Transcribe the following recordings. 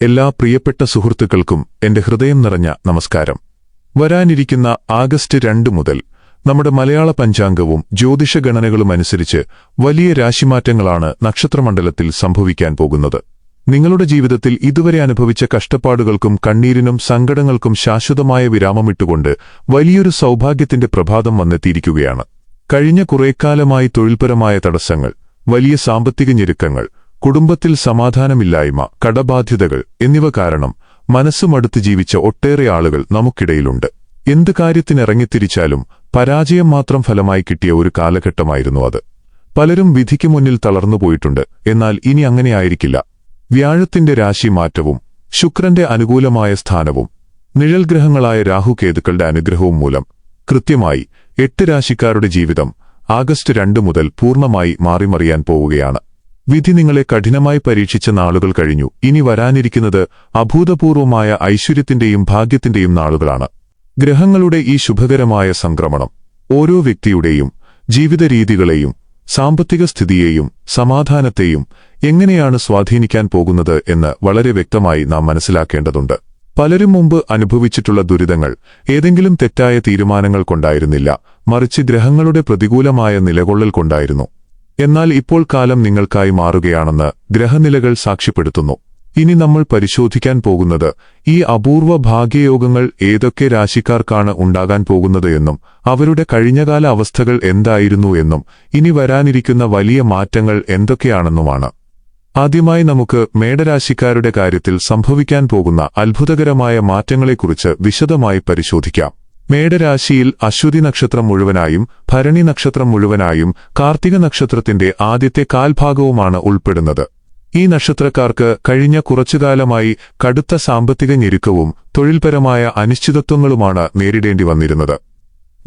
എല്ലാ പ്രിയപ്പെട്ട സുഹൃത്തുക്കൾക്കും എന്റെ ഹൃദയം നിറഞ്ഞ നമസ്കാരം. വരാനിരിക്കുന്ന ആഗസ്റ്റ് 2 മുതൽ നമ്മുടെ മലയാള പഞ്ചാംഗവും ജ്യോതിഷഗണനകളും അനുസരിച്ച് വലിയ രാശിമാറ്റങ്ങളാണ് നക്ഷത്രമണ്ഡലത്തിൽ സംഭവിക്കാൻ പോകുന്നത്. നിങ്ങളുടെ ജീവിതത്തിൽ ഇതുവരെ അനുഭവിച്ച കഷ്ടപ്പാടുകൾക്കും കണ്ണീരിനും സങ്കടങ്ങൾക്കും ശാശ്വതമായ വിരാമമിട്ടുകൊണ്ട് വലിയൊരു സൗഭാഗ്യത്തിന്റെ പ്രഭാതം വന്നെത്തിയിരിക്കുകയാണ്. കഴിഞ്ഞ കുറേക്കാലമായി തൊഴിൽപരമായ തടസ്സങ്ങൾ, വലിയ സാമ്പത്തിക ഞെരുക്കങ്ങൾ, കുടുംബത്തിൽ സമാധാനമില്ലായ്മ, കടബാധ്യതകൾ എന്നിവ കാരണം മനസ്സുമടുത്ത് ജീവിച്ച ഒട്ടേറെ ആളുകൾ നമുക്കിടയിലുണ്ട്. എന്ത് കാര്യത്തിനിറങ്ങിത്തിരിച്ചാലും പരാജയം മാത്രം ഫലമായി കിട്ടിയ ഒരു കാലഘട്ടമായിരുന്നു അത്. പലരും വിധിക്ക് മുന്നിൽ തളർന്നുപോയിട്ടുണ്ട്. എന്നാൽ ഇനി അങ്ങനെയായിരിക്കില്ല. വ്യാഴത്തിന്റെ രാശിമാറ്റവും ശുക്രന്റെ അനുകൂലമായ സ്ഥാനവും നിഴൽഗ്രഹങ്ങളായ രാഹുകേതുക്കളുടെ അനുഗ്രഹവും മൂലം കൃത്യമായി 8 രാശിക്കാരുടെ ജീവിതം ആഗസ്റ്റ് 2 മുതൽ പൂർണ്ണമായി മാറിമറിയാൻ പോവുകയാണ്. വിധി നിങ്ങളെ കഠിനമായി പരീക്ഷിച്ച നാളുകൾ കഴിഞ്ഞു. ഇനി വരാനിരിക്കുന്നത് അഭൂതപൂർവമായ ഐശ്വര്യത്തിന്റെയും ഭാഗ്യത്തിന്റെയും നാളുകളാണ്. ഗ്രഹങ്ങളുടെ ഈ ശുഭകരമായ സംക്രമണം ഓരോ വ്യക്തിയുടെയും ജീവിത രീതികളെയും സാമ്പത്തിക സ്ഥിതിയെയും സമാധാനത്തെയും എങ്ങനെയാണ് സ്വാധീനിക്കാൻ പോകുന്നത് എന്ന് വളരെ വ്യക്തമായി നാം മനസ്സിലാക്കേണ്ടതുണ്ട്. പലരും മുമ്പ് അനുഭവിച്ചിട്ടുള്ള ദുരിതങ്ങൾ ഏതെങ്കിലും തെറ്റായ തീരുമാനങ്ങൾ കൊണ്ടായിരുന്നില്ല, മറിച്ച് ഗ്രഹങ്ങളുടെ പ്രതികൂലമായ നിലകൊള്ളൽ കൊണ്ടായിരുന്നു. എന്നാൽ ഇപ്പോൾ കാലം നിങ്ങൾക്കായി മാറുകയാണെന്ന് ഗ്രഹനിലകൾ സാക്ഷ്യപ്പെടുത്തുന്നു. ഇനി നമ്മൾ പരിശോധിക്കാൻ പോകുന്നത് ഈ അപൂർവ ഭാഗ്യയോഗങ്ങൾ ഏതൊക്കെ രാശിക്കാർക്കാണ് ഉണ്ടാകാൻ പോകുന്നത് എന്നും അവരുടെ കഴിഞ്ഞകാല അവസ്ഥകൾ എന്തായിരുന്നു എന്നും ഇനി വരാനിരിക്കുന്ന വലിയ മാറ്റങ്ങൾ എന്തൊക്കെയാണെന്നുമാണ്. ആദ്യമായി നമുക്ക് മേടരാശിക്കാരുടെ കാര്യത്തിൽ സംഭവിക്കാൻ പോകുന്ന അത്ഭുതകരമായ മാറ്റങ്ങളെക്കുറിച്ച് വിശദമായി പരിശോധിക്കാം. മേടരാശിയിൽ അശ്വതി നക്ഷത്രം മുഴുവനായും, ഭരണി നക്ഷത്രം മുഴുവനായും, കാർത്തിക നക്ഷത്രത്തിന്റെ ആദ്യത്തെ കാൽഭാഗവുമാണ് ഉൾപ്പെടുന്നത്. ഈ നക്ഷത്രക്കാർക്ക് കഴിഞ്ഞ കുറച്ചുകാലമായി കടുത്ത സാമ്പത്തിക ഞെരുക്കവും തൊഴിൽപരമായ അനിശ്ചിതത്വങ്ങളുമാണ് നേരിടേണ്ടി വന്നിരുന്നത്.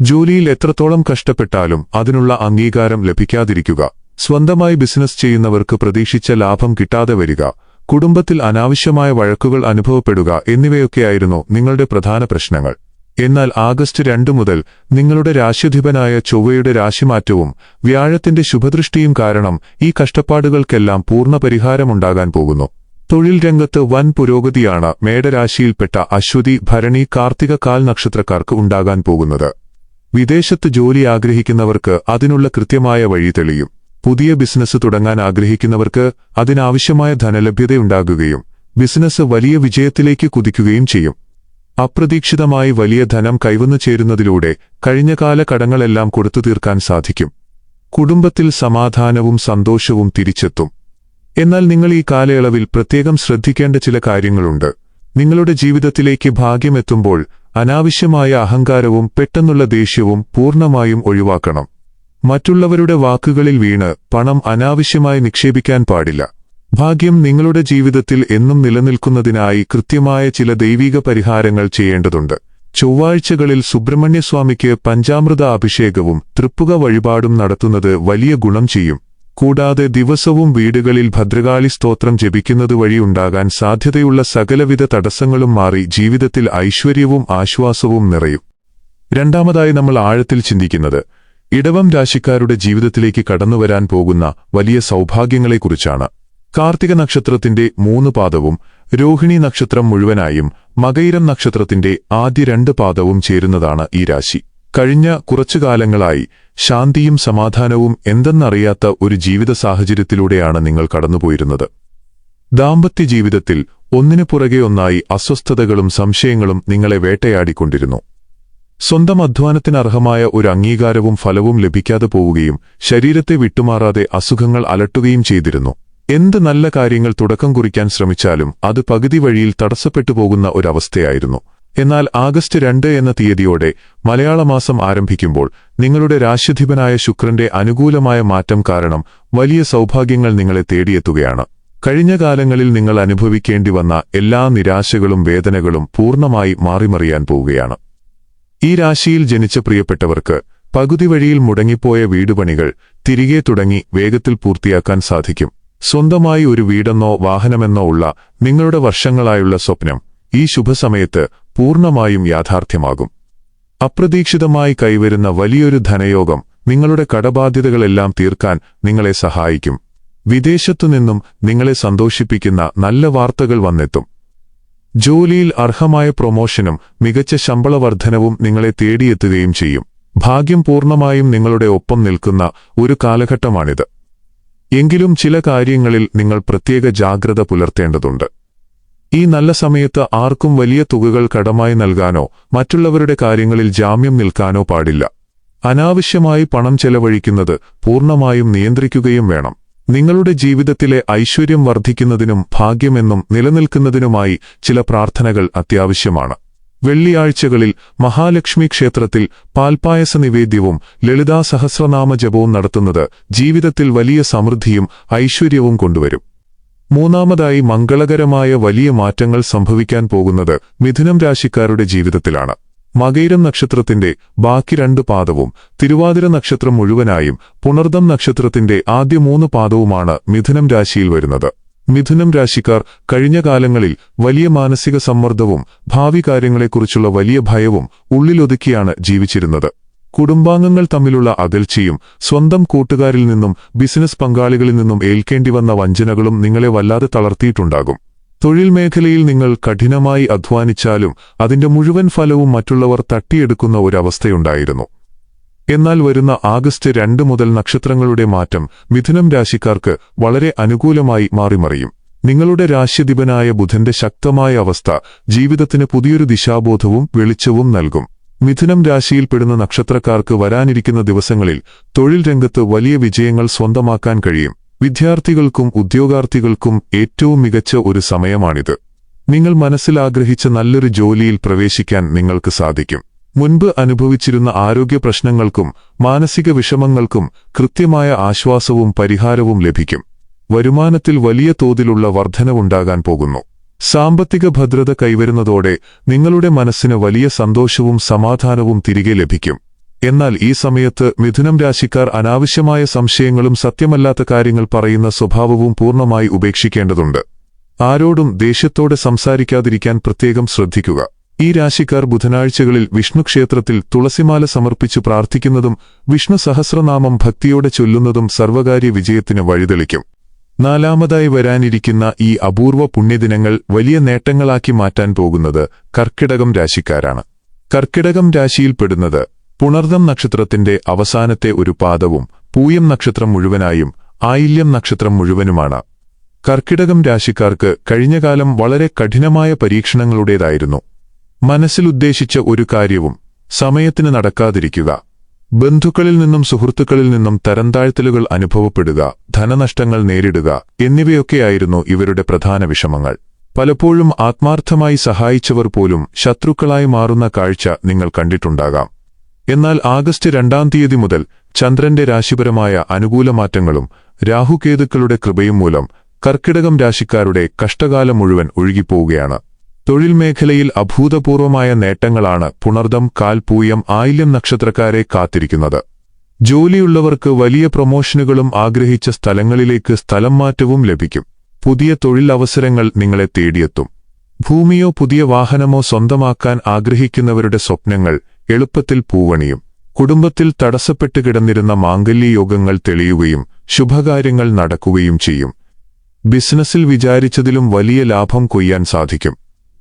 ജോലിയിൽ എത്രത്തോളം കഷ്ടപ്പെട്ടാലും അതിനുള്ള അംഗീകാരം ലഭിക്കാതിരിക്കുക, സ്വന്തമായി ബിസിനസ് ചെയ്യുന്നവർക്ക് പ്രതീക്ഷിച്ച ലാഭം കിട്ടാതെ വരിക, കുടുംബത്തിൽ അനാവശ്യമായ വഴക്കുകൾ അനുഭവപ്പെടുക എന്നിവയൊക്കെയായിരുന്നു നിങ്ങളുടെ പ്രധാന പ്രശ്നങ്ങൾ. എന്നാൽ ആഗസ്റ്റ് 2 മുതൽ നിങ്ങളുടെ രാശ്യധിപനായ ചൊവ്വയുടെ രാശിമാറ്റവും വ്യാഴത്തിന്റെ ശുഭദൃഷ്ടിയും കാരണം ഈ കഷ്ടപ്പാടുകൾക്കെല്ലാം പൂർണ്ണ പരിഹാരമുണ്ടാകാൻ പോകുന്നു. തൊഴിൽ രംഗത്ത് വൻ പുരോഗതിയാണ് മേടരാശിയിൽപ്പെട്ട അശ്വതി, ഭരണി, കാർത്തിക കാൽ നക്ഷത്രക്കാർക്ക് ഉണ്ടാകാൻ പോകുന്നത്. വിദേശത്ത് ജോലി ആഗ്രഹിക്കുന്നവർക്ക് അതിനുള്ള കൃത്യമായ വഴി തെളിയും. പുതിയ ബിസിനസ് തുടങ്ങാൻ ആഗ്രഹിക്കുന്നവർക്ക് അതിനാവശ്യമായ ധനലഭ്യതയുണ്ടാകുകയും ബിസിനസ് വലിയ വിജയത്തിലേക്ക് കുതിക്കുകയും ചെയ്യും. അപ്രതീക്ഷിതമായി വലിയ ധനം കൈവന്നു ചേരുന്നതിലൂടെ കഴിഞ്ഞകാല കടങ്ങളെല്ലാം കൊടുത്തു തീർക്കാൻ സാധിക്കും. കുടുംബത്തിൽ സമാധാനവും സന്തോഷവും തിരിച്ചെത്തും. എന്നാൽ നിങ്ങൾ ഈ കാലയളവിൽ പ്രത്യേകം ശ്രദ്ധിക്കേണ്ട ചില കാര്യങ്ങളുണ്ട്. നിങ്ങളുടെ ജീവിതത്തിലേക്ക് ഭാഗ്യമെത്തുമ്പോൾ അനാവശ്യമായ അഹങ്കാരവും പെട്ടെന്നുള്ള ദേഷ്യവും പൂർണ്ണമായും ഒഴിവാക്കണം. മറ്റുള്ളവരുടെ വാക്കുകളിൽ വീണ് പണം അനാവശ്യമായി നിക്ഷേപിക്കാൻ പാടില്ല. ഭാഗ്യം നിങ്ങളുടെ ജീവിതത്തിൽ എന്നും നിലനിൽക്കുന്നതിനായി കൃത്യമായ ചില ദൈവിക പരിഹാരങ്ങൾ ചെയ്യേണ്ടതുണ്ട്. ചൊവ്വാഴ്ചകളിൽ സുബ്രഹ്മണ്യസ്വാമിക്ക് പഞ്ചാമൃത അഭിഷേകവും തൃപ്പുക വഴിപാടും നടത്തുന്നത് വലിയ ഗുണം ചെയ്യും. കൂടാതെ ദിവസവും വീടുകളിൽ ഭദ്രകാളി സ്തോത്രം ജപിക്കുന്നതുവഴി ഉണ്ടാകാൻ സാധ്യതയുള്ള സകലവിധ തടസ്സങ്ങളും മാറി ജീവിതത്തിൽ ഐശ്വര്യവും ആശ്വാസവും നിറയും. രണ്ടാമതായി നമ്മൾ ആഴത്തിൽ ചിന്തിക്കുന്നത് ഇടവം രാശിക്കാരുടെ ജീവിതത്തിലേക്ക് കടന്നുവരാൻ പോകുന്ന വലിയ സൗഭാഗ്യങ്ങളെക്കുറിച്ചാണ്. കാർത്തിക നക്ഷത്രത്തിന്റെ 3 പാദവും, രോഹിണി നക്ഷത്രം മുഴുവനായും, മകയിരം നക്ഷത്രത്തിന്റെ ആദ്യ 2 പാദവും ചേരുന്നതാണ് ഈ രാശി. കഴിഞ്ഞ കുറച്ചുകാലങ്ങളായി ശാന്തിയും സമാധാനവും എന്തെന്നറിയാത്ത ഒരു ജീവിത സാഹചര്യത്തിലൂടെയാണ് നിങ്ങൾ കടന്നുപോയിരുന്നത്. ദാമ്പത്യ ജീവിതത്തിൽ ഒന്നിനു പുറകെ ഒന്നായി അസ്വസ്ഥതകളും സംശയങ്ങളും നിങ്ങളെ വേട്ടയാടിക്കൊണ്ടിരുന്നു. സ്വന്തം അധ്വാനത്തിനർഹമായ ഒരു അംഗീകാരവും ഫലവും ലഭിക്കാതെ പോവുകയും ശരീരത്തെ വിട്ടുമാറാതെ അസുഖങ്ങൾ അലട്ടുകയും ചെയ്തിരുന്നു. എന്ത് നല്ല കാര്യങ്ങൾ തുടക്കം കുറിക്കാൻ ശ്രമിച്ചാലും അത് പകുതി വഴിയിൽ തടസ്സപ്പെട്ടു പോകുന്ന ഒരവസ്ഥയായിരുന്നു. എന്നാൽ ആഗസ്റ്റ് 2 എന്ന തീയതിയോടെ മലയാള മാസം ആരംഭിക്കുമ്പോൾ നിങ്ങളുടെ രാശ്യധിപനായ ശുക്രന്റെ അനുകൂലമായ മാറ്റം കാരണം വലിയ സൗഭാഗ്യങ്ങൾ നിങ്ങളെ തേടിയെത്തുകയാണ്. കഴിഞ്ഞ കാലങ്ങളിൽ നിങ്ങൾ അനുഭവിക്കേണ്ടി വന്ന എല്ലാ നിരാശകളും വേദനകളും പൂർണ്ണമായി മാറിമറിയാൻ പോവുകയാണ്. ഈ രാശിയിൽ ജനിച്ച പ്രിയപ്പെട്ടവർക്ക് പകുതി വഴിയിൽ മുടങ്ങിപ്പോയ വീടുപണികൾ തിരികെ തുടങ്ങി വേഗത്തിൽ പൂർത്തിയാക്കാൻ സാധിക്കും. സ്വന്തമായി ഒരു വീടെന്നോ വാഹനമെന്നോ ഉള്ള നിങ്ങളുടെ വർഷങ്ങളായുള്ള സ്വപ്നം ഈ ശുഭസമയത്ത് പൂർണ്ണമായും യാഥാർത്ഥ്യമാകും. അപ്രതീക്ഷിതമായി കൈവരുന്ന വലിയൊരു ധനയോഗം നിങ്ങളുടെ കടബാധ്യതകളെല്ലാം തീർക്കാൻ നിങ്ങളെ സഹായിക്കും. വിദേശത്തുനിന്നും നിങ്ങളെ സന്തോഷിപ്പിക്കുന്ന നല്ല വാർത്തകൾ വന്നെത്തും. ജോലിയിൽ അർഹമായ പ്രൊമോഷനും മികച്ച ശമ്പള വർധനവും നിങ്ങളെ തേടിയെത്തുകയും ചെയ്യും. ഭാഗ്യം പൂർണ്ണമായും നിങ്ങളുടെ ഒപ്പം നിൽക്കുന്ന ഒരു കാലഘട്ടമാണിത്. എങ്കിലും ചില കാര്യങ്ങളിൽ നിങ്ങൾ പ്രത്യേക ജാഗ്രത പുലർത്തേണ്ടതുണ്ട്. ഈ നല്ല സമയത്ത് ആർക്കും വലിയ തുകകൾ കടമായി നൽകാനോ മറ്റുള്ളവരുടെ കാര്യങ്ങളിൽ ജാമ്യം നിൽക്കാനോ പാടില്ല. അനാവശ്യമായി പണം ചെലവഴിക്കുന്നത് പൂർണ്ണമായും നിയന്ത്രിക്കുകയും വേണം. നിങ്ങളുടെ ജീവിതത്തിലെ ഐശ്വര്യം വർദ്ധിക്കുന്നതിനും ഭാഗ്യമെന്നും നിലനിൽക്കുന്നതിനുമായി ചില പ്രാർത്ഥനകൾ അത്യാവശ്യമാണ്. വെള്ളിയാഴ്ചകളിൽ മഹാലക്ഷ്മി ക്ഷേത്രത്തിൽ പാൽപ്പായസ നിവേദ്യവും ലളിതാ സഹസ്രനാമ ജപവും നടത്തുന്നത് ജീവിതത്തിൽ വലിയ സമൃദ്ധിയും ഐശ്വര്യവും കൊണ്ടുവരും. മൂന്നാമതായി, മംഗളകരമായ വലിയ മാറ്റങ്ങൾ സംഭവിക്കാൻ പോകുന്നത് മിഥുനം രാശിക്കാരുടെ ജീവിതത്തിലാണ്. മകയിരം നക്ഷത്രത്തിന്റെ ബാക്കി 2 പാദവും തിരുവാതിര നക്ഷത്രം മുഴുവനായും പുണർദം നക്ഷത്രത്തിന്റെ ആദ്യ 3 പാദവുമാണ് മിഥുനം രാശിയിൽ വരുന്നത്. മിഥുനം രാശിക്കാർ കഴിഞ്ഞ കാലങ്ങളിൽ വലിയ മാനസിക സമ്മർദ്ദവും ഭാവി കാര്യങ്ങളെക്കുറിച്ചുള്ള വലിയ ഭയവും ഉള്ളിലൊതുക്കിയാണ് ജീവിച്ചിരുന്നത്. കുടുംബാംഗങ്ങൾ തമ്മിലുള്ള അകൽച്ചയും സ്വന്തം കൂട്ടുകാരിൽ നിന്നും ബിസിനസ് പങ്കാളികളിൽ നിന്നും ഏൽക്കേണ്ടി വന്ന വഞ്ചനകളും നിങ്ങളെ വല്ലാതെ തളർത്തിയിട്ടുണ്ടാകും. തൊഴിൽ മേഖലയിൽ നിങ്ങൾ കഠിനമായി അധ്വാനിച്ചാലും അതിന്റെ മുഴുവൻ ഫലവും മറ്റുള്ളവർ തട്ടിയെടുക്കുന്ന ഒരവസ്ഥയുണ്ടായിരുന്നു. എന്നാൽ വരുന്ന ആഗസ്റ്റ് 2 മുതൽ നക്ഷത്രങ്ങളുടെ മാറ്റം മിഥുനം രാശിക്കാർക്ക് വളരെ അനുകൂലമായി മാറിമറിയും. നിങ്ങളുടെ രാശ്യധിപനായ ബുധന്റെ ശക്തമായ അവസ്ഥ ജീവിതത്തിന് പുതിയൊരു ദിശാബോധവും വെളിച്ചവും നൽകും. മിഥുനം രാശിയിൽപ്പെടുന്ന നക്ഷത്രക്കാർക്ക് വരാനിരിക്കുന്ന ദിവസങ്ങളിൽ തൊഴിൽ രംഗത്ത് വലിയ വിജയങ്ങൾ സ്വന്തമാക്കാൻ കഴിയും. വിദ്യാർത്ഥികൾക്കും ഉദ്യോഗാർത്ഥികൾക്കും ഏറ്റവും മികച്ച ഒരു സമയമാണിത്. നിങ്ങൾ മനസ്സിൽ ആഗ്രഹിച്ച നല്ലൊരു ജോലിയിൽ പ്രവേശിക്കാൻ നിങ്ങൾക്ക് സാധിക്കും. മുൻപ് അനുഭവിച്ചിരുന്ന ആരോഗ്യ പ്രശ്നങ്ങൾക്കും മാനസിക വിഷമങ്ങൾക്കും കൃത്യമായ ആശ്വാസവും പരിഹാരവും ലഭിക്കും. വരുമാനത്തിൽ വലിയ തോതിലുള്ള വർധനവുണ്ടാകാൻ പോകുന്നു. സാമ്പത്തിക ഭദ്രത കൈവരുന്നതോടെ നിങ്ങളുടെ മനസ്സിന് വലിയ സന്തോഷവും സമാധാനവും തിരികെ ലഭിക്കും. എന്നാൽ ഈ സമയത്ത് മിഥുനം രാശിക്കാർ അനാവശ്യമായ സംശയങ്ങളും സത്യമല്ലാത്ത കാര്യങ്ങൾ പറയുന്ന സ്വഭാവവും പൂർണ്ണമായി ഉപേക്ഷിക്കേണ്ടതുണ്ട്. ആരോടും ദേഷ്യത്തോടെ സംസാരിക്കാതിരിക്കാൻ പ്രത്യേകം ശ്രദ്ധിക്കുക. ഈ രാശിക്കാർ ബുധനാഴ്ചകളിൽ വിഷ്ണു ക്ഷേത്രത്തിൽ തുളസിമാല സമർപ്പിച്ചു പ്രാർത്ഥിക്കുന്നതും വിഷ്ണു സഹസ്രനാമം ഭക്തിയോടെ ചൊല്ലുന്നതും സർവകാര്യ വിജയത്തിന് വഴിതെളിക്കും. നാലാമതായി വരാനിരിക്കുന്ന ഈ അപൂർവ പുണ്യദിനങ്ങൾ വലിയ നേട്ടങ്ങളാക്കി മാറ്റാൻ പോകുന്നത് കർക്കിടകം രാശിക്കാരാണ്. കർക്കിടകം രാശിയിൽപ്പെടുന്നത് പുണർദം നക്ഷത്രത്തിന്റെ അവസാനത്തെ ഒരു പാദവും പൂയം നക്ഷത്രം മുഴുവനായും ആയില്യം നക്ഷത്രം മുഴുവനുമാണ്. കർക്കിടകം രാശിക്കാർക്ക് കഴിഞ്ഞകാലം വളരെ കഠിനമായ പരീക്ഷണങ്ങളുടേതായിരുന്നു. മനസ്സിലുദ്ദേശിച്ച ഒരു കാര്യവും സമയത്തിന് നടക്കാതിരിക്കുക, ബന്ധുക്കളിൽ നിന്നും സുഹൃത്തുക്കളിൽ നിന്നും തരംതാഴ്ത്തലുകൾ അനുഭവപ്പെടുക, ധനനഷ്ടങ്ങൾ നേരിടുക എന്നിവയൊക്കെയായിരുന്നു ഇവരുടെ പ്രധാന വിഷമങ്ങൾ. പലപ്പോഴും ആത്മാർത്ഥമായി സഹായിച്ചവർ പോലും ശത്രുക്കളായി മാറുന്ന കാഴ്ച നിങ്ങൾ കണ്ടിട്ടുണ്ടാകാം. എന്നാൽ ആഗസ്റ്റ് 2 തീയതി മുതൽ ചന്ദ്രന്റെ രാശിപരമായ അനുകൂലമാറ്റങ്ങളും രാഹുകേതുക്കളുടെ കൃപയും മൂലം കർക്കിടകം രാശിക്കാരുടെ കഷ്ടകാലം മുഴുവൻ ഒഴുകിപ്പോവുകയാണ്. തൊഴിൽ മേഖലയിൽ അഭൂതപൂർവമായ നേട്ടങ്ങളാണ് പുണർദം, കാൽ, പൂയം, ആയില്യം നക്ഷത്രക്കാരെ കാത്തിരിക്കുന്നത്. ജോലിയുള്ളവർക്ക് വലിയ പ്രൊമോഷനുകളും ആഗ്രഹിച്ച സ്ഥലങ്ങളിലേക്ക് സ്ഥലം മാറ്റവും ലഭിക്കും. പുതിയ തൊഴിൽ അവസരങ്ങൾ നിങ്ങളെ തേടിയെത്തും. ഭൂമിയോ പുതിയ വാഹനമോ സ്വന്തമാക്കാൻ ആഗ്രഹിക്കുന്നവരുടെ സ്വപ്നങ്ങൾ എളുപ്പത്തിൽ പൂവണിയും. കുടുംബത്തിൽ തടസ്സപ്പെട്ടു കിടന്നിരുന്ന മാംഗല്യയോഗങ്ങൾ തെളിയുകയും ശുഭകാര്യങ്ങൾ നടക്കുകയും ചെയ്യും. ബിസിനസ്സിൽ വിചാരിച്ചതിലും വലിയ ലാഭം കൊയ്യാൻ സാധിക്കും.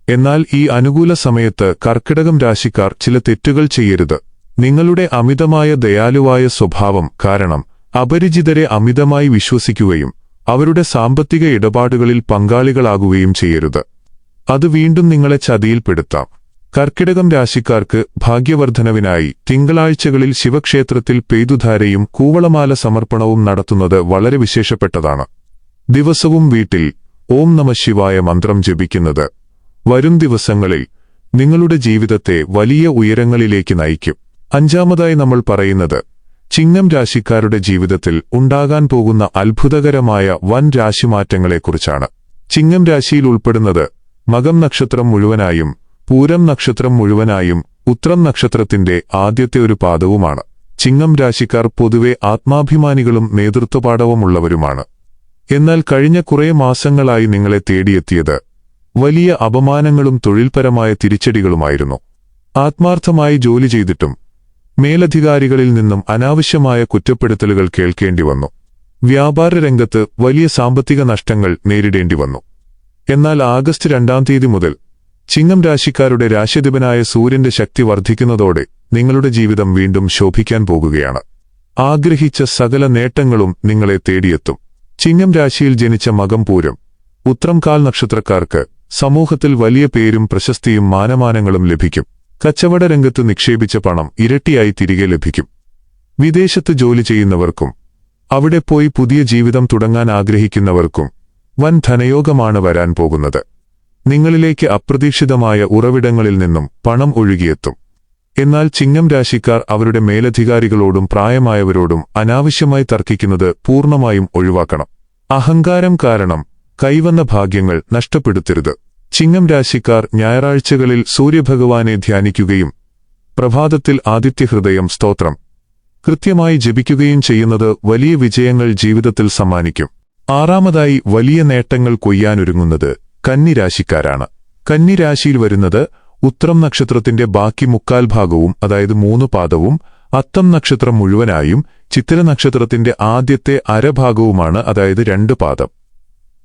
എന്നാൽ ഈ അനുകൂല സമയത്ത് കർക്കിടകം രാശിക്കാർ ചില തെറ്റുകൾ ചെയ്യരുത്. നിങ്ങളുടെ അമിതമായ ദയാലുവായ സ്വഭാവം കാരണം അപരിചിതരെ അമിതമായി വിശ്വസിക്കുകയും അവരുടെ സാമ്പത്തിക ഇടപാടുകളിൽ പങ്കാളികളാകുകയും ചെയ്യരുത്. അത് വീണ്ടും നിങ്ങളെ ചതിയിൽപ്പെടുത്താം. കർക്കിടകം രാശിക്കാർക്ക് ഭാഗ്യവർദ്ധനവിനായി തിങ്കളാഴ്ചകളിൽ ശിവക്ഷേത്രത്തിൽ പെയ്തുധാരയും കൂവളമാല സമർപ്പണവും നടത്തുന്നത് വളരെ വിശേഷപ്പെട്ടതാണ്. ദിവസവും വീട്ടിൽ ഓം നമഃശിവായ മന്ത്രം ജപിക്കുന്നത് വരും ദിവസങ്ങളിൽ നിങ്ങളുടെ ജീവിതത്തെ വലിയ ഉയരങ്ങളിലേക്ക് നയിക്കും. അഞ്ചാമതായി നമ്മൾ പറയുന്നത് ചിങ്ങം രാശിക്കാരുടെ ജീവിതത്തിൽ ഉണ്ടാകാൻ പോകുന്ന അത്ഭുതകരമായ വൻ രാശിമാറ്റങ്ങളെക്കുറിച്ചാണ്. ചിങ്ങം രാശിയിൽ ഉൾപ്പെടുന്നത് മകം നക്ഷത്രം മുഴുവനായും പൂരം നക്ഷത്രം മുഴുവനായും ഉത്രം നക്ഷത്രത്തിന്റെ ആദ്യത്തെ ഒരു പാദവുമാണ്. ചിങ്ങം രാശിക്കാർ പൊതുവെ ആത്മാഭിമാനികളും നേതൃത്വപാടവമുള്ളവരുമാണ്. എന്നാൽ കഴിഞ്ഞ കുറേ മാസങ്ങളായി നിങ്ങളെ തേടിയെത്തിയത് വലിയ അപമാനങ്ങളും തൊഴിൽപരമായ തിരിച്ചടികളുമായിരുന്നു. ആത്മാർത്ഥമായി ജോലി ചെയ്തിട്ടും മേലധികാരികളിൽ നിന്നും അനാവശ്യമായ കുറ്റപ്പെടുത്തലുകൾ കേൾക്കേണ്ടി വന്നു. വ്യാപാര രംഗത്ത് വലിയ സാമ്പത്തിക നഷ്ടങ്ങൾ നേരിടേണ്ടി വന്നു. എന്നാൽ ആഗസ്റ്റ് 2 തീയതി മുതൽ ചിങ്ങം രാശിക്കാരുടെ രാശ്യധിപനായ സൂര്യന്റെ ശക്തി വർദ്ധിക്കുന്നതോടെ നിങ്ങളുടെ ജീവിതം വീണ്ടും ശോഭിക്കാൻ പോകുകയാണ്. ആഗ്രഹിച്ച സകല നേട്ടങ്ങളും നിങ്ങളെ തേടിയെത്തും. ചിങ്ങം രാശിയിൽ ജനിച്ച മകം പൂരം, ഉത്രം കാൽ നക്ഷത്രക്കാർക്ക് സമൂഹത്തിൽ വലിയ പേരും പ്രശസ്തിയും മാനമാനങ്ങളും ലഭിക്കും. കച്ചവട രംഗത്ത് നിക്ഷേപിച്ച പണം ഇരട്ടിയായി തിരികെ ലഭിക്കും. വിദേശത്ത് ജോലി ചെയ്യുന്നവർക്കും അവിടെ പോയി പുതിയ ജീവിതം തുടങ്ങാൻ ആഗ്രഹിക്കുന്നവർക്കും വൻ ധനയോഗമാണ് വരാൻ പോകുന്നത്. നിങ്ങളിലേക്ക് അപ്രതീക്ഷിതമായ ഉറവിടങ്ങളിൽ നിന്നും പണം ഒഴുകിയെത്തും. എന്നാൽ ചിങ്ങം രാശിക്കാർ അവരുടെ മേലധികാരികളോടും പ്രായമായവരോടും അനാവശ്യമായി തർക്കിക്കുന്നത് പൂർണ്ണമായും ഒഴിവാക്കണം. അഹങ്കാരം കാരണം കൈവന്ന ഭാഗ്യങ്ങൾ നഷ്ടപ്പെടുത്തരുത്. ചിങ്ങം രാശിക്കാർ ഞായറാഴ്ചകളിൽ സൂര്യഭഗവാനെ ധ്യാനിക്കുകയും പ്രഭാതത്തിൽ ആദിത്യഹൃദയം സ്തോത്രം കൃത്യമായി ജപിക്കുകയും ചെയ്യുന്നത് വലിയ വിജയങ്ങൾ ജീവിതത്തിൽ സമ്മാനിക്കും. ആറാമതായി വലിയ നേട്ടങ്ങൾ കൊയ്യാനൊരുങ്ങുന്നത് കന്നിരാശിക്കാരാണ്. കന്നിരാശിയിൽ വരുന്നത് ഉത്രം നക്ഷത്രത്തിന്റെ ബാക്കി മുക്കാൽ ഭാഗവും, അതായത് 3 പാദവും, അത്തം നക്ഷത്രം മുഴുവനായും, ചിത്തിര നക്ഷത്രത്തിന്റെ ആദ്യത്തെ അരഭാഗവുമാണ്, അതായത് 2 പാദം.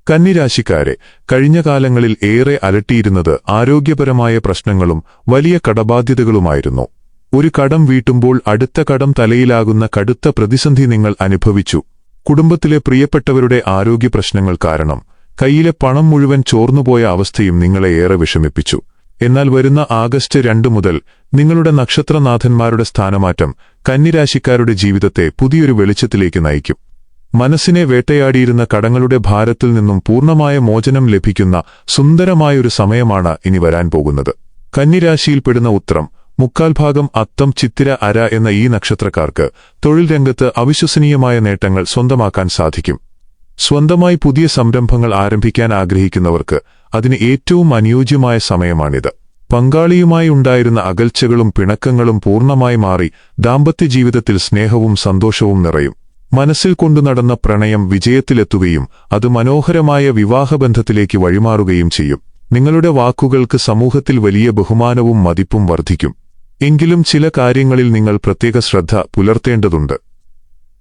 കന്നിരാശിക്കാരെ കഴിഞ്ഞ കാലങ്ങളിൽ ഏറെ അലട്ടിയിരുന്നത് ആരോഗ്യപരമായ പ്രശ്നങ്ങളും വലിയ കടബാധ്യതകളുമായിരുന്നു. ഒരു കടം വീട്ടുമ്പോൾ അടുത്ത കടം തലയിലാകുന്ന കടുത്ത പ്രതിസന്ധി നിങ്ങൾ അനുഭവിച്ചു. കുടുംബത്തിലെ പ്രിയപ്പെട്ടവരുടെ ആരോഗ്യ പ്രശ്നങ്ങൾ കാരണം കയ്യിലെ പണം മുഴുവൻ ചോർന്നുപോയ അവസ്ഥയും നിങ്ങളെ ഏറെ വിഷമിപ്പിച്ചു. എന്നാൽ വരുന്ന ആഗസ്റ്റ് 2 മുതൽ നിങ്ങളുടെ നക്ഷത്രനാഥന്മാരുടെ സ്ഥാനമാറ്റം കന്നിരാശിക്കാരുടെ ജീവിതത്തെ പുതിയൊരു വെളിച്ചത്തിലേക്ക് നയിക്കും. മനസ്സിനെ വേട്ടയാടിയിരുന്ന കടങ്ങളുടെ ഭാരത്തിൽ നിന്നും പൂർണ്ണമായ മോചനം ലഭിക്കുന്ന സുന്ദരമായൊരു സമയമാണ് ഇനി വരാൻ പോകുന്നത്. കന്നിരാശിയിൽപ്പെടുന്ന ഉത്രം, മുക്കാൽ ഭാഗം അത്തം, ചിത്തിര, അര എന്ന ഈ നക്ഷത്രക്കാർക്ക് തൊഴിൽ രംഗത്ത് അവിശ്വസനീയമായ നേട്ടങ്ങൾ സ്വന്തമാക്കാൻ സാധിക്കും. സ്വന്തമായി പുതിയ സംരംഭങ്ങൾ ആരംഭിക്കാൻ ആഗ്രഹിക്കുന്നവർക്ക് അതിന് ഏറ്റവും അനുയോജ്യമായ സമയമാണിത്. പങ്കാളിയുമായി ഉണ്ടായിരുന്ന അകൽച്ചകളും പിണക്കങ്ങളും പൂർണ്ണമായി മാറി ദാമ്പത്യ ജീവിതത്തിൽ സ്നേഹവും സന്തോഷവും നിറയും. മനസ്സിൽ കൊണ്ടുനടന്ന പ്രണയം വിജയത്തിലെത്തുകയും അത് മനോഹരമായ വിവാഹബന്ധത്തിലേക്ക് വഴിമാറുകയും ചെയ്യും. നിങ്ങളുടെ വാക്കുകൾക്ക് സമൂഹത്തിൽ വലിയ ബഹുമാനവും മതിപ്പും വർദ്ധിക്കും. എങ്കിലും ചില കാര്യങ്ങളിൽ നിങ്ങൾ പ്രത്യേക ശ്രദ്ധ പുലർത്തേണ്ടതുണ്ട്.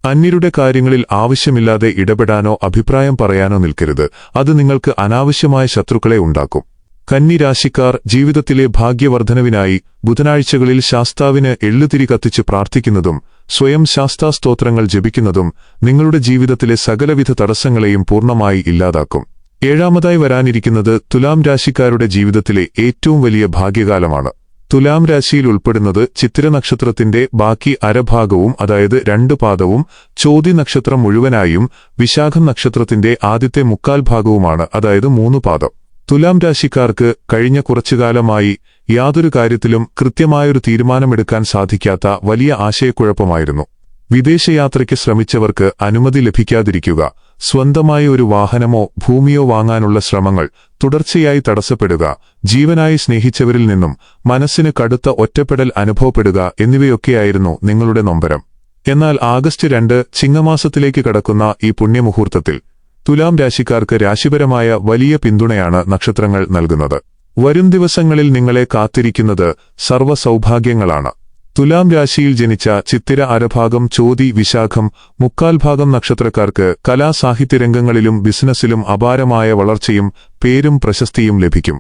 അന്യരുടെ കാര്യങ്ങളിൽ ആവശ്യമില്ലാതെ ഇടപെടാനോ അഭിപ്രായം പറയാനോ നിൽക്കരുത്. അത് നിങ്ങൾക്ക് അനാവശ്യമായ ശത്രുക്കളെ ഉണ്ടാക്കും. കന്നിരാശിക്കാർ ജീവിതത്തിലെ ഭാഗ്യവർദ്ധനവിനായി ബുധനാഴ്ചകളിൽ ശാസ്താവിന് എള്ളുതിരി കത്തിച്ച് പ്രാർത്ഥിക്കുന്നതും സ്വയം ശാസ്താസ്തോത്രങ്ങൾ ജപിക്കുന്നതും നിങ്ങളുടെ ജീവിതത്തിലെ സകലവിധ തടസ്സങ്ങളെയും പൂർണ്ണമായി ഇല്ലാതാക്കും. ഏഴാമതായി വരാനിരിക്കുന്നത് തുലാം രാശിക്കാരുടെ ജീവിതത്തിലെ ഏറ്റവും വലിയ ഭാഗ്യകാലമാണ്. തുലാം രാശിയിൽ ഉൾപ്പെടുന്നത് ചിത്തിര നക്ഷത്രത്തിന്റെ ബാക്കി അരഭാഗവും, അതായത് 2 പാദവും, ചോതി നക്ഷത്രം മുഴുവനായും, വിശാഖം നക്ഷത്രത്തിന്റെ ആദ്യത്തെ മുക്കാൽ ഭാഗവുമാണ്, അതായത് 3 പാദം. തുലാം രാശിക്കാർക്ക് കഴിഞ്ഞ കുറച്ചുകാലമായി യാതൊരു കാര്യത്തിലും കൃത്യമായൊരു തീരുമാനമെടുക്കാൻ സാധിക്കാത്ത വലിയ ആശയക്കുഴപ്പമായിരുന്നു. വിദേശയാത്രയ്ക്ക് ശ്രമിച്ചവർക്ക് അനുമതി ലഭിക്കാതിരിക്കുക, സ്വന്തമായി ഒരു വാഹനമോ ഭൂമിയോ വാങ്ങാനുള്ള ശ്രമങ്ങൾ തുടർച്ചയായി തടസ്സപ്പെടുക, ജീവനായി സ്നേഹിച്ചവരിൽ നിന്നും മനസ്സിന് കടുത്ത ഒറ്റപ്പെടൽ അനുഭവപ്പെടുക എന്നിവയൊക്കെയായിരുന്നു നിങ്ങളുടെ നൊമ്പരം. എന്നാൽ ആഗസ്റ്റ് 2 ചിങ്ങമാസത്തിലേക്ക് കടക്കുന്ന ഈ പുണ്യമുഹൂർത്തത്തിൽ തുലാം രാശിക്കാർക്ക് രാശിപരമായ വലിയ പിന്തുണയാണ് നക്ഷത്രങ്ങൾ നൽകുന്നത്. വരും ദിവസങ്ങളിൽ നിങ്ങളെ കാത്തിരിക്കുന്നത് സർവ്വസൗഭാഗ്യങ്ങളാണ്. തുലാം രാശിയിൽ ജനിച്ച ചിത്തിര അരഭാഗം, ചോതി, വിശാഖം, മുക്കാൽ ഭാഗം നക്ഷത്രക്കാർക്ക് കലാസാഹിത്യരംഗങ്ങളിലും ബിസിനസ്സിലും അപാരമായ വളർച്ചയും പേരും പ്രശസ്തിയും ലഭിക്കും.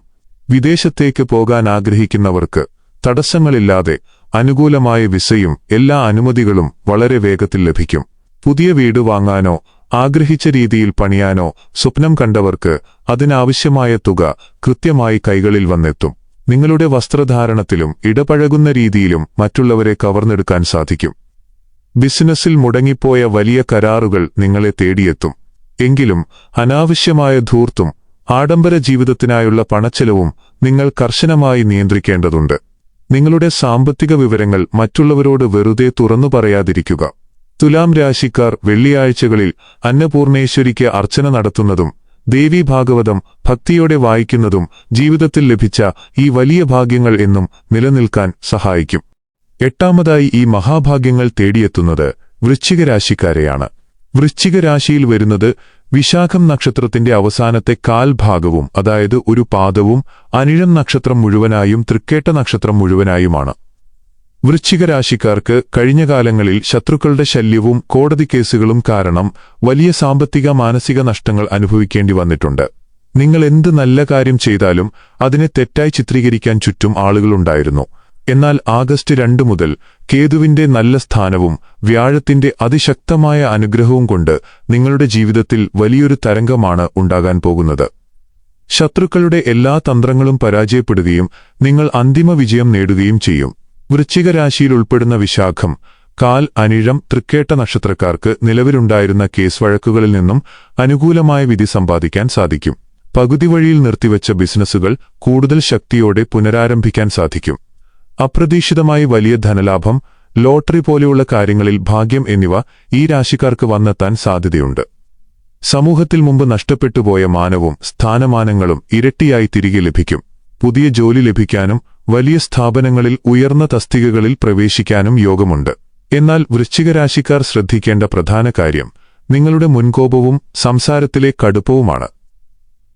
വിദേശത്തേക്ക് പോകാൻ ആഗ്രഹിക്കുന്നവർക്ക് തടസ്സങ്ങളില്ലാതെ അനുകൂലമായ വിസയും എല്ലാ അനുമതികളും വളരെ വേഗത്തിൽ ലഭിക്കും. പുതിയ വീട് വാങ്ങാനോ ആഗ്രഹിച്ച രീതിയിൽ പണിയാനോ സ്വപ്നം കണ്ടവർക്ക് അതിനാവശ്യമായ തുക കൃത്യമായി കൈകളിൽ വന്നെത്തും. നിങ്ങളുടെ വസ്ത്രധാരണത്തിലും ഇടപഴകുന്ന രീതിയിലും മറ്റുള്ളവരെ കവർന്നെടുക്കാൻ സാധിക്കും. ബിസിനസ്സിൽ മുടങ്ങിപ്പോയ വലിയ കരാറുകൾ നിങ്ങളെ തേടിയെത്തും. എങ്കിലും അനാവശ്യമായ ധൂർത്തും ആഡംബര ജീവിതത്തിനായുള്ള പണച്ചെലവും നിങ്ങൾ കർശനമായി നിയന്ത്രിക്കേണ്ടതുണ്ട്. നിങ്ങളുടെ സാമ്പത്തിക വിവരങ്ങൾ മറ്റുള്ളവരോട് വെറുതെ തുറന്നു പറയാതിരിക്കുക. തുലാം രാശിക്കാർ വെള്ളിയാഴ്ചകളിൽ അന്നപൂർണേശ്വരിക്ക് അർച്ചന നടത്തുന്നതും ദേവീഭാഗവതം ഭക്തിയോടെ വായിക്കുന്നതും ജീവിതത്തിൽ ലഭിച്ച ഈ വലിയ ഭാഗ്യങ്ങൾ എന്നും നിലനിൽക്കാൻ സഹായിക്കും. എട്ടാമതായി ഈ മഹാഭാഗ്യങ്ങൾ തേടിയെത്തുന്നത് വൃശ്ചികരാശിക്കാരെയാണ്. വൃശ്ചികരാശിയിൽ വരുന്നത് വിശാഖം നക്ഷത്രത്തിന്റെ അവസാനത്തെ കാൽ ഭാഗവും, അതായത് 1 പാദവും, അനിഴം നക്ഷത്രം മുഴുവനായും, തൃക്കേട്ട നക്ഷത്രം മുഴുവനായുമാണ്. വൃശ്ചികരാശിക്കാർക്ക് കഴിഞ്ഞ കാലങ്ങളിൽ ശത്രുക്കളുടെ ശല്യവും കോടതി കേസുകളും കാരണം വലിയ സാമ്പത്തിക മാനസിക നഷ്ടങ്ങൾ അനുഭവിക്കേണ്ടി വന്നിട്ടുണ്ട്. നിങ്ങൾ എന്ത് നല്ല കാര്യം ചെയ്താലും അതിനെ തെറ്റായി ചിത്രീകരിക്കാൻ ചുറ്റും ആളുകളുണ്ടായിരുന്നു. എന്നാൽ ആഗസ്റ്റ് 2 മുതൽ കേതുവിന്റെ നല്ല സ്ഥാനവും വ്യാഴത്തിന്റെ അതിശക്തമായ അനുഗ്രഹവും കൊണ്ട് നിങ്ങളുടെ ജീവിതത്തിൽ വലിയൊരു തരംഗമാണ് ഉണ്ടാകാൻ പോകുന്നത്. ശത്രുക്കളുടെ എല്ലാ തന്ത്രങ്ങളും പരാജയപ്പെടുകയും നിങ്ങൾ അന്തിമ വിജയം നേടുകയും ചെയ്യും. വൃശ്ചിക രാശിയിൽ ഉൾപ്പെടുന്ന വിശാഖം, കാൽ, അനിഴം, തൃക്കേട്ട നക്ഷത്രക്കാർക്ക് നിലവിലുണ്ടായിരുന്ന കേസ് വഴക്കുകളിൽ നിന്നും അനുകൂലമായ വിധി സമ്പാദിക്കാൻ സാധിക്കും. പകുതി വഴിയിൽ നിർത്തിവെച്ച ബിസിനസ്സുകൾ കൂടുതൽ ശക്തിയോടെ പുനരാരംഭിക്കാൻ സാധിക്കും. അപ്രതീക്ഷിതമായി വലിയ ധനലാഭം, ലോട്ടറി പോലെയുള്ള കാര്യങ്ങളിൽ ഭാഗ്യം എന്നിവ ഈ രാശിക്കാർക്ക് വന്നെത്താൻ സാധ്യതയുണ്ട്. സമൂഹത്തിൽ മുമ്പ് നഷ്ടപ്പെട്ടുപോയ മാനവും സ്ഥാനമാനങ്ങളും ഇരട്ടിയായി തിരികെ ലഭിക്കും. പുതിയ ജോലി ലഭിക്കാനും വലിയ സ്ഥാപനങ്ങളിൽ ഉയർന്ന തസ്തികകളിൽ പ്രവേശിക്കാനും യോഗമുണ്ട്. എന്നാൽ വൃശ്ചികരാശിക്കാർ ശ്രദ്ധിക്കേണ്ട പ്രധാന കാര്യം നിങ്ങളുടെ മുൻകോപവും സംസാരത്തിലെ കടുപ്പവുമാണ്.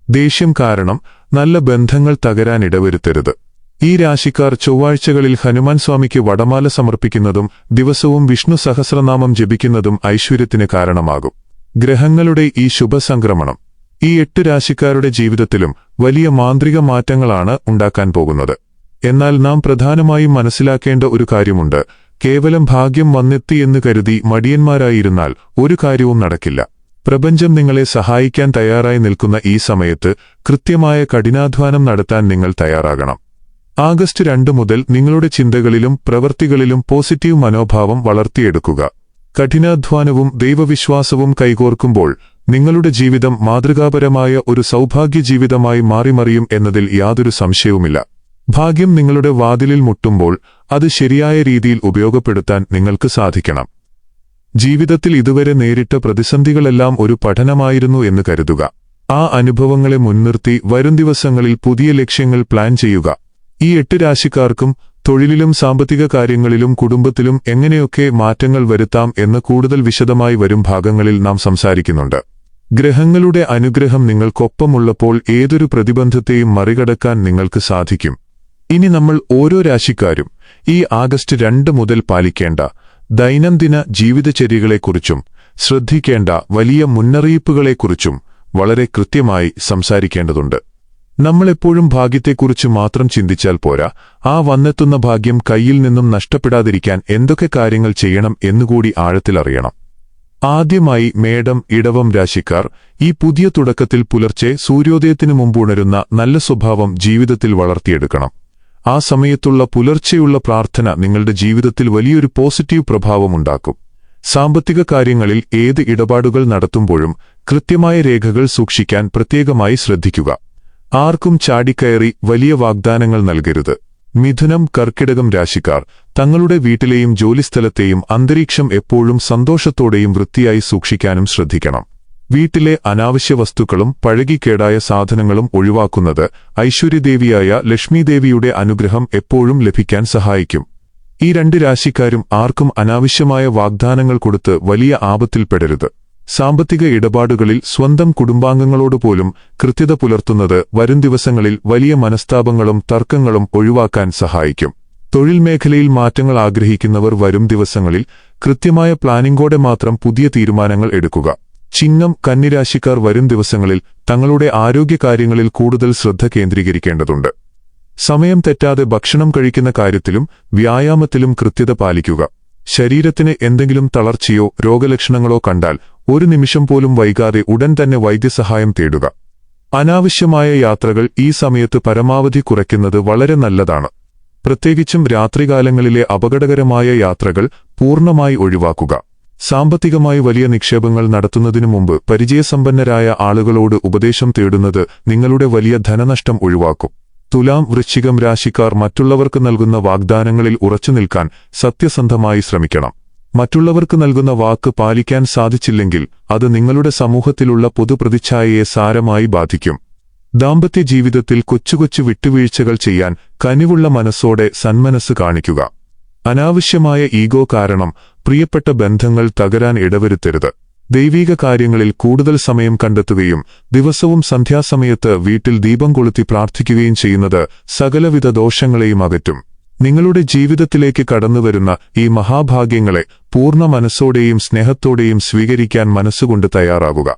ദേഷ്യം കാരണം നല്ല ബന്ധങ്ങൾ തകരാനിടവരുത്തരുത്. ഈ രാശിക്കാർ ചൊവ്വാഴ്ചകളിൽ ഹനുമാൻ സ്വാമിക്ക് വടമാല സമർപ്പിക്കുന്നതും ദിവസവും വിഷ്ണു സഹസ്രനാമം ജപിക്കുന്നതും ഐശ്വര്യത്തിന് കാരണമാകും. ഗ്രഹങ്ങളുടെ ഈ ശുഭസംക്രമണം ഈ 8 രാശിക്കാരുടെ ജീവിതത്തിലും വലിയ മാന്ത്രിക മാറ്റങ്ങളാണ് ഉണ്ടാക്കാൻ പോകുന്നത്. എന്നാൽ നാം പ്രധാനമായും മനസ്സിലാക്കേണ്ട ഒരു കാര്യമുണ്ട്. കേവലം ഭാഗ്യം വന്നെത്തിയെന്ന് കരുതി മടിയന്മാരായിരുന്നാൽ ഒരു കാര്യവും നടക്കില്ല. പ്രപഞ്ചം നിങ്ങളെ സഹായിക്കാൻ തയ്യാറായി നിൽക്കുന്ന ഈ സമയത്ത് കൃത്യമായ കഠിനാധ്വാനം നടത്താൻ നിങ്ങൾ തയ്യാറാകണം. ആഗസ്റ്റ് 2 മുതൽ നിങ്ങളുടെ ചിന്തകളിലും പ്രവൃത്തികളിലും പോസിറ്റീവ് മനോഭാവം വളർത്തിയെടുക്കുക. കഠിനാധ്വാനവും ദൈവവിശ്വാസവും കൈകോർക്കുമ്പോൾ നിങ്ങളുടെ ജീവിതം മാതൃകാപരമായ ഒരു സൗഭാഗ്യ ജീവിതമായി മാറിമറിയും എന്നതിൽ യാതൊരു സംശയവുമില്ല. ഭാഗ്യം നിങ്ങളുടെ വാതിലിൽ മുട്ടുമ്പോൾ അത് ശരിയായ രീതിയിൽ ഉപയോഗപ്പെടുത്താൻ നിങ്ങൾക്ക് സാധിക്കണം. ജീവിതത്തിൽ ഇതുവരെ നേരിട്ട പ്രതിസന്ധികളെല്ലാം ഒരു പഠനമായിരുന്നു എന്ന് കരുതുക. ആ അനുഭവങ്ങളെ മുൻനിർത്തി വരും ദിവസങ്ങളിൽ പുതിയ ലക്ഷ്യങ്ങൾ പ്ലാൻ ചെയ്യുക. ഈ 8 രാശിക്കാർക്കും തൊഴിലിലും സാമ്പത്തിക കാര്യങ്ങളിലും കുടുംബത്തിലും എങ്ങനെയൊക്കെ മാറ്റങ്ങൾ വരുത്താം എന്ന് കൂടുതൽ വിശദമായി വരും ഭാഗങ്ങളിൽ നാം സംസാരിക്കുന്നുണ്ട്. ഗ്രഹങ്ങളുടെ അനുഗ്രഹം നിങ്ങൾക്കൊപ്പമുള്ളപ്പോൾ ഏതൊരു പ്രതിബന്ധത്തെയും മറികടക്കാൻ നിങ്ങൾക്ക് സാധിക്കും. ഇനി നമ്മൾ ഓരോ രാശിക്കാരും ഈ ആഗസ്റ്റ് 2 മുതൽ പാലിക്കേണ്ട ദൈനംദിന ജീവിതചര്യകളെക്കുറിച്ചും ശ്രദ്ധിക്കേണ്ട വലിയ മുന്നറിയിപ്പുകളെക്കുറിച്ചും വളരെ കൃത്യമായി സംസാരിക്കേണ്ടതുണ്ട്. നമ്മളെപ്പോഴും ഭാഗ്യത്തെക്കുറിച്ച് മാത്രം ചിന്തിച്ചാൽ പോരാ, ആ വന്നെത്തുന്ന ഭാഗ്യം കയ്യിൽ നിന്നും നഷ്ടപ്പെടാതിരിക്കാൻ എന്തൊക്കെ കാര്യങ്ങൾ ചെയ്യണം എന്നുകൂടി ആഴത്തിലറിയണം. ആദ്യമായി മേടം, ഇടവം രാശിക്കാർ ഈ പുതിയ തുടക്കത്തിൽ പുലർച്ചെ സൂര്യോദയത്തിനു മുമ്പുണരുന്ന നല്ല സ്വഭാവം ജീവിതത്തിൽ വളർത്തിയെടുക്കണം. ആ സമയത്തുള്ള പുലർച്ചെയുള്ള പ്രാർത്ഥന നിങ്ങളുടെ ജീവിതത്തിൽ വലിയൊരു പോസിറ്റീവ് പ്രഭാവമുണ്ടാക്കും. സാമ്പത്തിക കാര്യങ്ങളിൽ ഏത് ഇടപാടുകൾ നടത്തുമ്പോഴും കൃത്യമായ രേഖകൾ സൂക്ഷിക്കാൻ പ്രത്യേകമായി ശ്രദ്ധിക്കുക. ആർക്കും ചാടിക്കയറി വലിയ വാഗ്ദാനങ്ങൾ നൽകരുത്. മിഥുനം, കർക്കിടകം രാശിക്കാർ തങ്ങളുടെ വീട്ടിലെയും ജോലിസ്ഥലത്തെയും അന്തരീക്ഷം എപ്പോഴും സന്തോഷത്തോടെയും വൃത്തിയായി സൂക്ഷിക്കാനും ശ്രദ്ധിക്കണം. വീട്ടിലെ അനാവശ്യ വസ്തുക്കളും പഴകിക്കേടായ സാധനങ്ങളും ഒഴിവാക്കുന്നത് ഐശ്വര്യദേവിയായ ലക്ഷ്മീദേവിയുടെ അനുഗ്രഹം എപ്പോഴും ലഭിക്കാൻ സഹായിക്കും. ഈ 2 രാശിക്കാരും ആർക്കും അനാവശ്യമായ വാഗ്ദാനങ്ങൾ കൊടുത്ത് വലിയ ആപത്തിൽപ്പെടരുത്. സാമ്പത്തിക ഇടപാടുകളിൽ സ്വന്തം കുടുംബാംഗങ്ങളോടുപോലും കൃത്യത പുലർത്തുന്നത് വരും ദിവസങ്ങളിൽ വലിയ മനസ്താപങ്ങളും തർക്കങ്ങളും ഒഴിവാക്കാൻ സഹായിക്കും. തൊഴിൽ മേഖലയിൽ മാറ്റങ്ങൾ ആഗ്രഹിക്കുന്നവർ വരും ദിവസങ്ങളിൽ കൃത്യമായ പ്ലാനിംഗോടെ മാത്രം പുതിയ തീരുമാനങ്ങൾ എടുക്കുക. ചിങ്ങം, കന്നിരാശിക്കാർ വരും ദിവസങ്ങളിൽ തങ്ങളുടെ ആരോഗ്യകാര്യങ്ങളിൽ കൂടുതൽ ശ്രദ്ധ കേന്ദ്രീകരിക്കേണ്ടതുണ്ട്. സമയം തെറ്റാതെ ഭക്ഷണം കഴിക്കുന്ന കാര്യത്തിലും വ്യായാമത്തിലും കൃത്യത പാലിക്കുക. ശരീരത്തിന് എന്തെങ്കിലും തളർച്ചയോ രോഗലക്ഷണങ്ങളോ കണ്ടാൽ ഒരു നിമിഷം പോലും വൈകാതെ ഉടൻ തന്നെ വൈദ്യസഹായം തേടുക. അനാവശ്യമായ യാത്രകൾ ഈ സമയത്ത് പരമാവധി കുറയ്ക്കുന്നത് വളരെ നല്ലതാണ്. പ്രത്യേകിച്ചും രാത്രികാലങ്ങളിലെ അപകടകരമായ യാത്രകൾ പൂർണ്ണമായി ഒഴിവാക്കുക. സാമ്പത്തികമായി വലിയ നിക്ഷേപങ്ങൾ നടത്തുന്നതിനു മുമ്പ് പരിചയസമ്പന്നരായ ആളുകളോട് ഉപദേശം തേടുന്നത് നിങ്ങളുടെ വലിയ ധനനഷ്ടം ഒഴിവാക്കും. തുലാം, വൃശ്ചികം രാശിക്കാർ മറ്റുള്ളവർക്ക് നൽകുന്ന വാഗ്ദാനങ്ങളിൽ ഉറച്ചുനിൽക്കാൻ സത്യസന്ധമായി ശ്രമിക്കണം. മറ്റുള്ളവർക്ക് നൽകുന്ന വാക്ക് പാലിക്കാൻ സാധിച്ചില്ലെങ്കിൽ അത് നിങ്ങളുടെ സമൂഹത്തിലുള്ള പൊതുപ്രതിച്ഛായയെ സാരമായി ബാധിക്കും. ദാമ്പത്യ ജീവിതത്തിൽ കൊച്ചുകൊച്ചു വിട്ടുവീഴ്ചകൾ ചെയ്യാൻ കനിവുള്ള മനസ്സോടെ സന്മനസ് കാണിക്കുക. അനാവശ്യമായ ഈഗോ കാരണം പ്രിയപ്പെട്ട ബന്ധങ്ങൾ തകരാൻ ഇടവരുത്തരുത്. ദൈവീക കാര്യങ്ങളിൽ കൂടുതൽ സമയം കണ്ടെത്തുകയും ദിവസവും സന്ധ്യാസമയത്ത് വീട്ടിൽ ദീപം കൊളുത്തി പ്രാർത്ഥിക്കുകയും ചെയ്യുന്നത് സകലവിധ ദോഷങ്ങളെയും അകറ്റും. നിങ്ങളുടെ ജീവിതത്തിലേക്ക് കടന്നുവരുന്ന ഈ മഹാഭാഗ്യങ്ങളെ പൂർണ്ണ മനസ്സോടെയും സ്നേഹത്തോടെയും സ്വീകരിക്കാൻ മനസ്സുകൊണ്ട് തയ്യാറാകുക.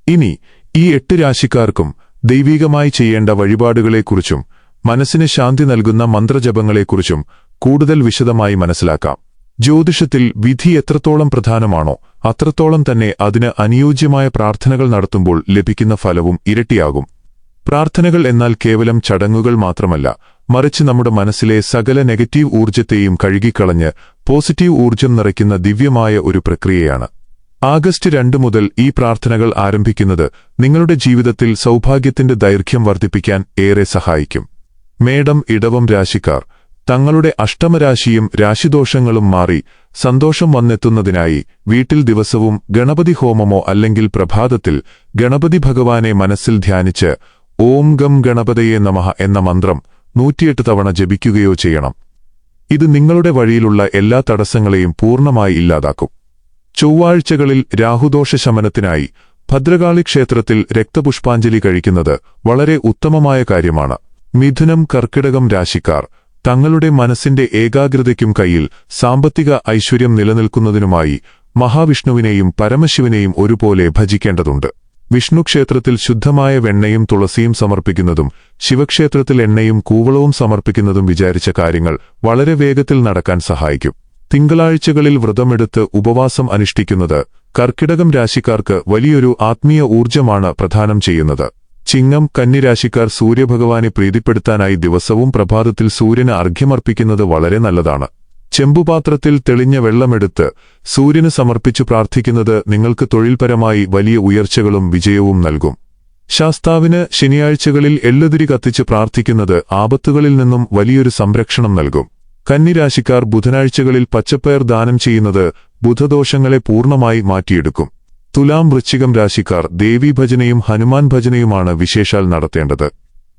ഇനി ഈ 8 രാശിക്കാർക്കും ദൈവികമായി ചെയ്യേണ്ട വഴിപാടുകളെക്കുറിച്ചും മനസ്സിന് ശാന്തി നൽകുന്ന മന്ത്രജപങ്ങളെക്കുറിച്ചും കൂടുതൽ വിശദമായി മനസ്സിലാക്കാം. ജ്യോതിഷത്തിൽ വിധി എത്രത്തോളം പ്രധാനമാണോ അത്രത്തോളം തന്നെ അതിന് അനുയോജ്യമായ പ്രാർത്ഥനകൾ നടത്തുമ്പോൾ ലഭിക്കുന്ന ഫലവും ഇരട്ടിയാകും. പ്രാർത്ഥനകൾ എന്നാൽ കേവലം ചടങ്ങുകൾ മാത്രമല്ല, മറിച്ച് നമ്മുടെ മനസ്സിലെ സകല നെഗറ്റീവ് ഊർജ്ജത്തെയും കഴുകിക്കളഞ്ഞ് പോസിറ്റീവ് ഊർജ്ജം നിറയ്ക്കുന്ന ദിവ്യമായ ഒരു പ്രക്രിയയാണ്. ആഗസ്റ്റ് 2 മുതൽ ഈ പ്രാർത്ഥനകൾ ആരംഭിക്കുന്നത് നിങ്ങളുടെ ജീവിതത്തിൽ സൗഭാഗ്യത്തിന്റെ ദൈർഘ്യം വർദ്ധിപ്പിക്കാൻ ഏറെ സഹായിക്കും. മേടം, ഇടവം രാശിക്കാർ തങ്ങളുടെ അഷ്ടമരാശിയും രാശിദോഷങ്ങളും മാറി സന്തോഷം വന്നെത്തുന്നതിനായി വീട്ടിൽ ദിവസവും ഗണപതി ഹോമമോ അല്ലെങ്കിൽ പ്രഭാതത്തിൽ ഗണപതി ഭഗവാനെ മനസ്സിൽ ധ്യാനിച്ച് ഓം ഗം ഗണപതയേ നമഃ എന്ന മന്ത്രം 108 തവണ ജപിക്കുകയോ ചെയ്യണം. ഇത് നിങ്ങളുടെ വഴിയിലുള്ള എല്ലാ തടസ്സങ്ങളെയും പൂർണ്ണമായി ഇല്ലാതാക്കും. ചൊവ്വാഴ്ചകളിൽ രാഹുദോഷ ശമനത്തിനായി ഭദ്രകാളി ക്ഷേത്രത്തിൽ രക്തപുഷ്പാഞ്ജലി കഴിക്കുന്നത് വളരെ ഉത്തമമായ കാര്യമാണ്. മിഥുനം, കർക്കിടകം രാശിക്കാർ തങ്ങളുടെ മനസ്സിന്റെ ഏകാഗ്രതയ്ക്കും കയ്യിൽ സാമ്പത്തിക ഐശ്വര്യം നിലനിൽക്കുന്നതിനുമായി മഹാവിഷ്ണുവിനെയും പരമശിവനെയും ഒരുപോലെ ഭജിക്കേണ്ടതുണ്ട്. വിഷ്ണുക്ഷേത്രത്തിൽ ശുദ്ധമായ വെണ്ണയും തുളസിയും സമർപ്പിക്കുന്നതും ശിവക്ഷേത്രത്തിൽ എണ്ണയും കൂവളവും സമർപ്പിക്കുന്നതും വിചാരിച്ച കാര്യങ്ങൾ വളരെ വേഗത്തിൽ നടക്കാൻ സഹായിക്കും. തിങ്കളാഴ്ചകളിൽ വ്രതമെടുത്ത് ഉപവാസം അനുഷ്ഠിക്കുന്നത് കർക്കിടകം രാശിക്കാർക്ക് വലിയൊരു ആത്മീയ ഊർജ്ജമാണ് പ്രദാനം ചെയ്യുന്നത്. ചിങ്ങം, കന്നി രാശിക്കാർ സൂര്യഭഗവാനെ പ്രീതിപ്പെടുത്താനായി ദിവസവും പ്രഭാതത്തിൽ സൂര്യന് അർഘ്യമർപ്പിക്കുന്നത് വളരെ നല്ലതാണ്. ചെമ്പുപാത്രത്തിൽ തെളിഞ്ഞ വെള്ളമെടുത്ത് സൂര്യന് സമർപ്പിച്ചു പ്രാർത്ഥിക്കുന്നത് നിങ്ങൾക്ക് തൊഴിൽപരമായി വലിയ ഉയർച്ചകളും വിജയവും നൽകും. ശാസ്താവിന് ശനിയാഴ്ചകളിൽ എള്ളുതിരി കത്തിച്ച് പ്രാർത്ഥിക്കുന്നത് ആപത്തുകളിൽ നിന്നും വലിയൊരു സംരക്ഷണം നൽകും. കന്നിരാശിക്കാർ ബുധനാഴ്ചകളിൽ പച്ചപ്പയർ ദാനം ചെയ്യുന്നത് ബുധദോഷങ്ങളെ പൂർണ്ണമായി മാറ്റിയെടുക്കും. തുലാം, വൃശ്ചികം രാശിക്കാർ ദേവീഭജനയും ഹനുമാൻ ഭജനയുമാണ് വിശേഷാൽ നടത്തേണ്ടത്.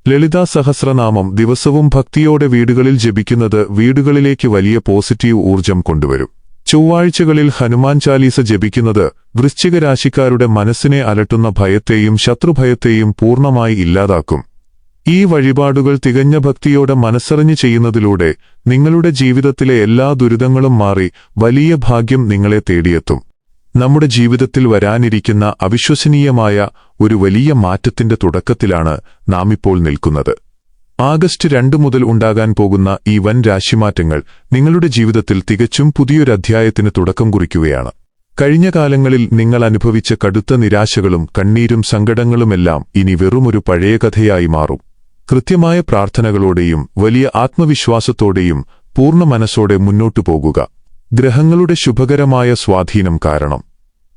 ലളിതാ സഹസ്രനാമം ദിവസവും ഭക്തിയോടെ വീടുകളിൽ ജപിക്കുന്നത് വീടുകളിലേക്ക് വലിയ പോസിറ്റീവ് ഊർജ്ജം കൊണ്ടുവരും. ചൊവ്വാഴ്ചകളിൽ ഹനുമാൻ ചാലീസ ജപിക്കുന്നത് വൃശ്ചിക രാശിക്കാരുടെ മനസ്സിനെ അലട്ടുന്ന ഭയത്തെയും ശത്രുഭയത്തെയും പൂർണ്ണമായി ഇല്ലാതാക്കും. ഈ വഴിപാടുകൾ തികഞ്ഞ ഭക്തിയോടെ മനസ്സറിഞ്ഞ് ചെയ്യുന്നതിലൂടെ നിങ്ങളുടെ ജീവിതത്തിലെ എല്ലാ ദുരിതങ്ങളും മാറി വലിയ ഭാഗ്യം നിങ്ങളെ തേടിയെത്തും. നമ്മുടെ ജീവിതത്തിൽ വരാനിരിക്കുന്ന അവിശ്വസനീയമായ ഒരു വലിയ മാറ്റത്തിന്റെ തുടക്കത്തിലാണ് നാം ഇപ്പോൾ നിൽക്കുന്നത്. ആഗസ്റ്റ് 2 മുതൽ ഉണ്ടാകാൻ പോകുന്ന ഈ വൻ രാശിമാറ്റങ്ങൾ നിങ്ങളുടെ ജീവിതത്തിൽ തികച്ചും പുതിയൊരധ്യായത്തിന് തുടക്കം കുറിക്കുകയാണ്. കഴിഞ്ഞ കാലങ്ങളിൽ നിങ്ങൾ അനുഭവിച്ച കടുത്ത നിരാശകളും കണ്ണീരും സങ്കടങ്ങളുമെല്ലാം ഇനി വെറുമൊരു പഴയ കഥയായി മാറും. കൃത്യമായ പ്രാർത്ഥനകളോടെയും വലിയ ആത്മവിശ്വാസത്തോടെയും പൂർണ്ണ മനസ്സോടെ മുന്നോട്ടു പോകുക. ഗ്രഹങ്ങളുടെ ശുഭകരമായ സ്വാധീനം കാരണം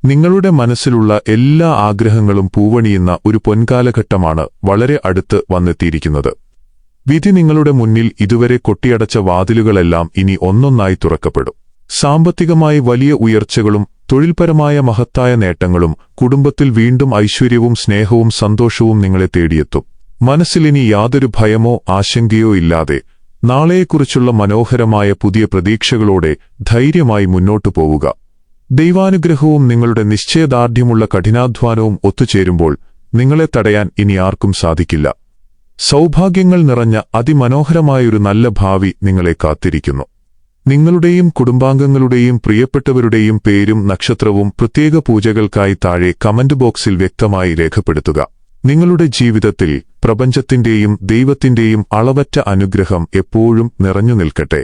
നിങ്ങളുടെ മനസ്സിലുള്ള എല്ലാ ആഗ്രഹങ്ങളും പൂവണിയുന്ന ഒരു പൊൻകാലഘട്ടമാണ് വളരെ അടുത്ത് വന്നെത്തിയിരിക്കുന്നത്. വിധി നിങ്ങളുടെ മുന്നിൽ ഇതുവരെ കൊട്ടിയടച്ച വാതിലുകളെല്ലാം ഇനി ഒന്നൊന്നായി തുറക്കപ്പെടും. സാമ്പത്തികമായി വലിയ ഉയർച്ചകളും തൊഴിൽപരമായ മഹത്തായ നേട്ടങ്ങളും കുടുംബത്തിൽ വീണ്ടും ഐശ്വര്യവും സ്നേഹവും സന്തോഷവും നിങ്ങളെ തേടിയെത്തും. മനസ്സിലിനി യാതൊരു ഭയമോ ആശങ്കയോ ഇല്ലാതെ നാളെയെക്കുറിച്ചുള്ള മനോഹരമായ പുതിയ പ്രതീക്ഷകളോടെ ധൈര്യമായി മുന്നോട്ടു പോവുക. ദൈവാനുഗ്രഹവും നിങ്ങളുടെ നിശ്ചയദാർഢ്യമുള്ള കഠിനാധ്വാനവും ഒത്തുചേരുമ്പോൾ നിങ്ങളെ തടയാൻ ഇനി ആർക്കും സാധിക്കില്ല. സൗഭാഗ്യങ്ങൾ നിറഞ്ഞ അതിമനോഹരമായൊരു നല്ല ഭാവി നിങ്ങളെ കാത്തിരിക്കുന്നു. നിങ്ങളുടെയും കുടുംബാംഗങ്ങളുടെയും പ്രിയപ്പെട്ടവരുടെയും പേരും നക്ഷത്രവും പ്രത്യേക പൂജകൾക്കായി താഴെ കമന്റ് ബോക്സിൽ വ്യക്തമായി രേഖപ്പെടുത്തുക. നിങ്ങളുടെ ജീവിതത്തിൽ പ്രപഞ്ചത്തിന്റെയും ദൈവത്തിന്റെയും അളവറ്റ അനുഗ്രഹം എപ്പോഴും നിറഞ്ഞു നിൽക്കട്ടെ.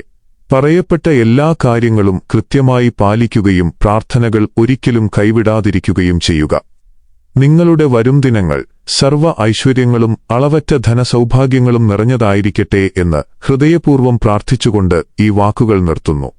പറയപ്പെട്ട എല്ലാ കാര്യങ്ങളും കൃത്യമായി പാലിക്കുകയും പ്രാർത്ഥനകൾ ഒരിക്കലും കൈവിടാതിരിക്കുകയും ചെയ്യുക. നിങ്ങളുടെ വരും ദിനങ്ങൾ സർവ്വ ഐശ്വര്യങ്ങളും അളവറ്റ ധനസൗഭാഗ്യങ്ങളും നിറഞ്ഞതായിരിക്കട്ടെ എന്ന് ഹൃദയപൂർവ്വം പ്രാർത്ഥിച്ചുകൊണ്ട് ഈ വാക്കുകൾ നിർത്തുന്നു.